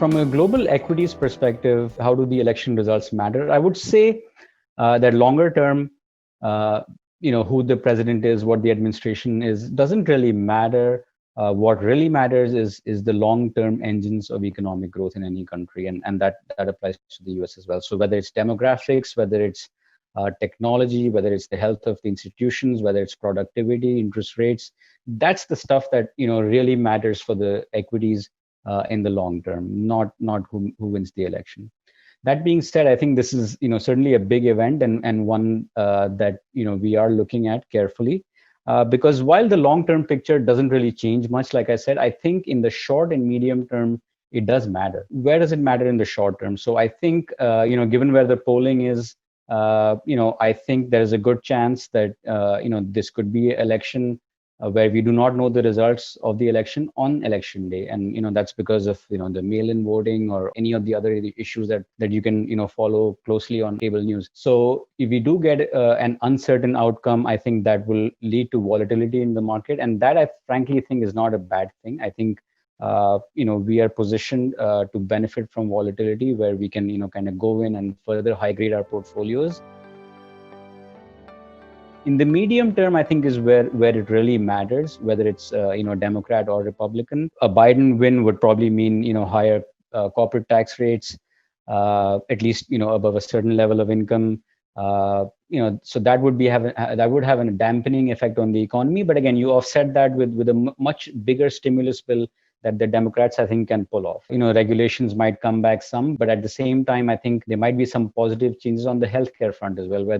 From a global equities perspective, how do the election results matter? I would say that longer term, who the president is, what the administration is, doesn't really matter. What really matters is the long-term engines of economic growth in any country, and that applies to the US as well. So whether it's demographics, whether it's technology, whether it's the health of the institutions, whether it's productivity, interest rates, that's the stuff that really matters for the equities in the long term, not who wins the election. That being said, I think this is certainly a big event and one that we are looking at carefully. Because while the long-term picture doesn't really change much, like I said, I think in the short and medium term, it does matter. Where does it matter in the short term? So I think, given where the polling is, I think there is a good chance that, this could be an election where we do not know the results of the election on election day. And, that's because of, the mail-in voting or any of the other issues that you can, follow closely on cable news. So if we do get an uncertain outcome, I think that will lead to volatility in the market. And that I frankly think is not a bad thing. I think, we are positioned to benefit from volatility where we can, kind of go in and further high grade our portfolios. In the medium term, I think is where it really matters, whether it's Democrat or Republican. A Biden win would probably mean higher corporate tax rates, at least above a certain level of income. So that would have a dampening effect on the economy. But again, you offset that with a much bigger stimulus bill that the Democrats, I think, can pull off. Regulations might come back some, but at the same time, I think there might be some positive changes on the healthcare front as well, where